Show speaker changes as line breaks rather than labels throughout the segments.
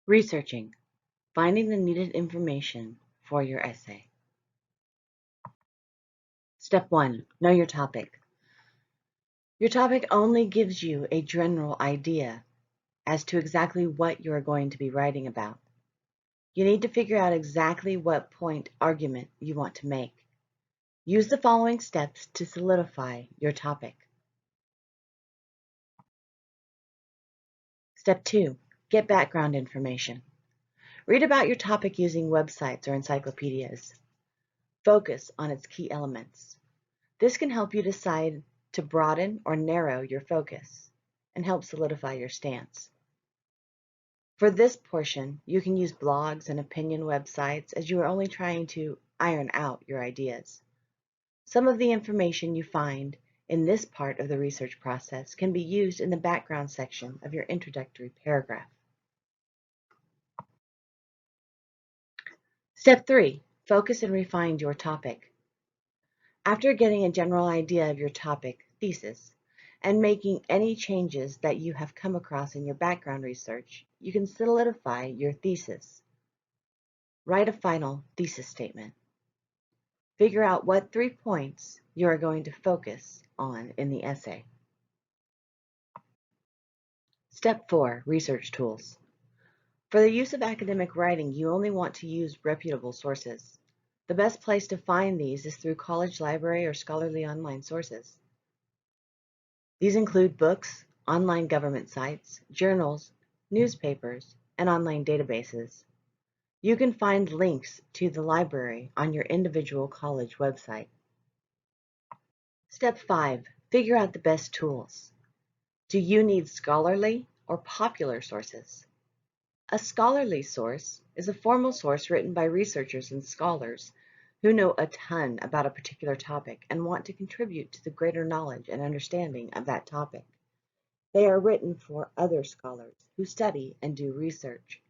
Researching, finding the needed information for your essay. Step 1, know your topic. Your topic only gives you a general idea as to exactly what you are going to be writing about. You need to figure out exactly what point argument you want to make. Use the following steps to solidify your topic. Step 2, get background information. Read about your topic using websites or encyclopedias. Focus on its key elements. This can help you decide to broaden or narrow your focus and help solidify your stance. For this portion, you can use blogs and opinion websites as you are only trying to iron out your ideas. Some of the information you find in this part of the research process can be used in the background section of your introductory paragraph. Step 3, focus and refine your topic. After getting a general idea of your topic, thesis, and making any changes that you have come across in your background research, you can solidify your thesis. Write a final thesis statement. Figure out what 3 points you are going to focus on in the essay. Step 4, research tools. For the use of academic writing, you only want to use reputable sources. The best place to find these is through college library or scholarly online sources. These include books, online government sites, journals, newspapers, and online databases. You can find links to the library on your individual college website. Step 5, figure out the best tools. Do you need scholarly or popular sources? A scholarly source is a formal source written by researchers and scholars who know a ton about a particular topic and want to contribute to the greater knowledge and understanding of that topic. They are written for other scholars who study and do research.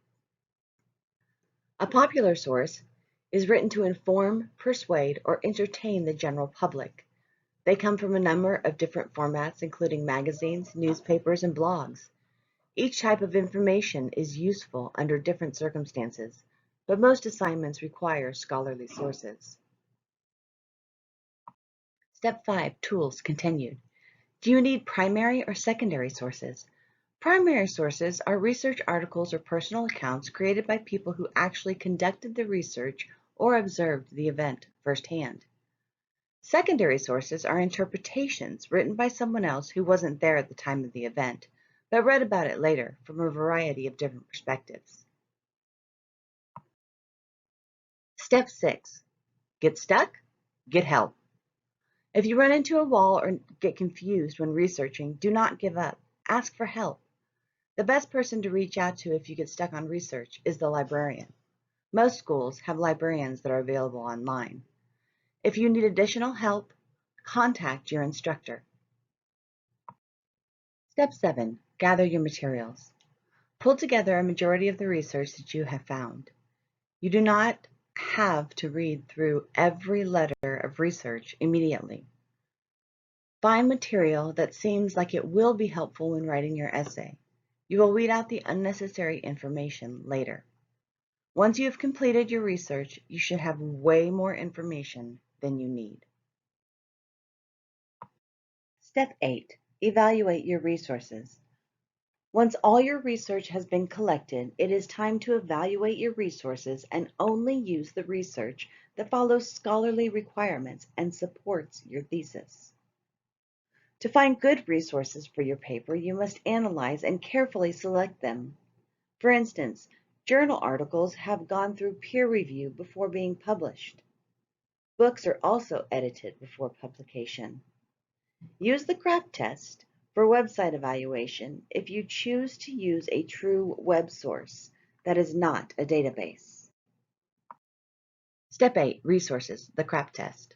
A popular source is written to inform, persuade, or entertain the general public. They come from a number of different formats, including magazines, newspapers, and blogs. Each type of information is useful under different circumstances, but most assignments require scholarly sources. Step 5, tools continued. Do you need primary or secondary sources? Primary sources are research articles or personal accounts created by people who actually conducted the research or observed the event firsthand. Secondary sources are interpretations written by someone else who wasn't there at the time of the event, but read about it later from a variety of different perspectives. Step 6, get stuck? Get help. If you run into a wall or get confused when researching, do not give up. Ask for help. The best person to reach out to if you get stuck on research is the librarian. Most schools have librarians that are available online. If you need additional help, contact your instructor. Step 7, gather your materials. Pull together a majority of the research that you have found. You do not have to read through every letter of research immediately. Find material that seems like it will be helpful when writing your essay. You will weed out the unnecessary information later. Once you have completed your research, you should have way more information than you need. Step 8, evaluate your resources. Once all your research has been collected, it is time to evaluate your resources and only use the research that follows scholarly requirements and supports your thesis. To find good resources for your paper, you must analyze and carefully select them. For instance, journal articles have gone through peer review before being published. Books are also edited before publication. Use the CRAAP test for website evaluation if you choose to use a true web source that is not a database. Step 8, resources, the CRAAP test.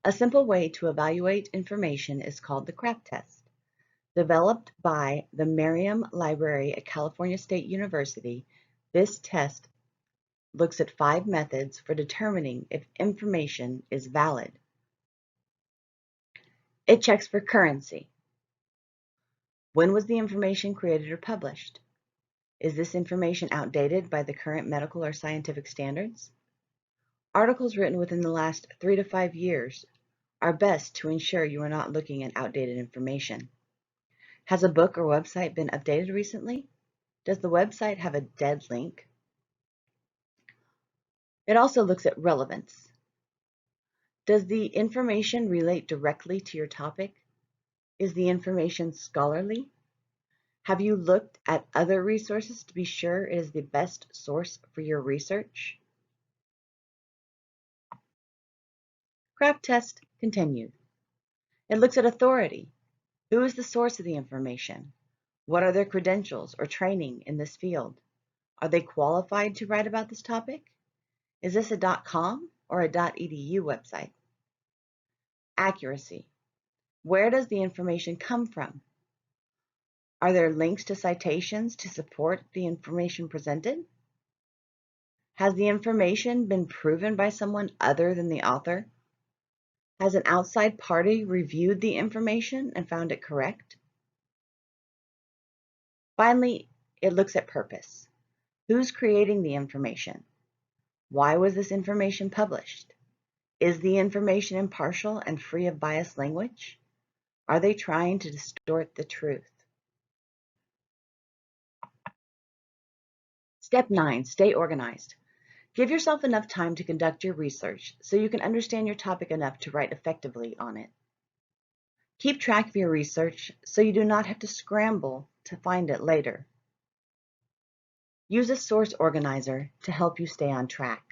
A simple way to evaluate information is called the CRAAP test. Developed by the Merriam Library at California State University, this test looks at 5 methods for determining if information is valid. It checks for currency. When was the information created or published? Is this information outdated by the current medical or scientific standards? Articles written within the last 3 to 5 years are best to ensure you are not looking at outdated information. Has a book or website been updated recently? Does the website have a dead link? It also looks at relevance. Does the information relate directly to your topic? Is the information scholarly? Have you looked at other resources to be sure it is the best source for your research? CRAAP test continued. It looks at authority. Who is the source of the information? What are their credentials or training in this field? Are they qualified to write about this topic? Is this a .com or a .edu website? Accuracy. Where does the information come from? Are there links to citations to support the information presented? Has the information been proven by someone other than the author? Has an outside party reviewed the information and found it correct? Finally, it looks at purpose. Who's creating the information? Why was this information published? Is the information impartial and free of biased language? Are they trying to distort the truth? Step 9, stay organized. Give yourself enough time to conduct your research so you can understand your topic enough to write effectively on it. Keep track of your research so you do not have to scramble to find it later. Use a source organizer to help you stay on track.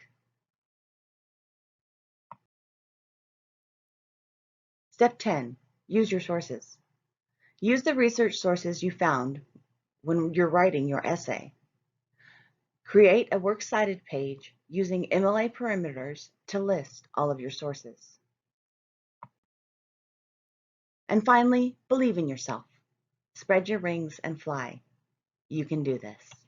Step 10, use your sources. Use the research sources you found when you're writing your essay. Create a works cited page using MLA parameters to list all of your sources. And finally, believe in yourself. Spread your wings and fly. You can do this.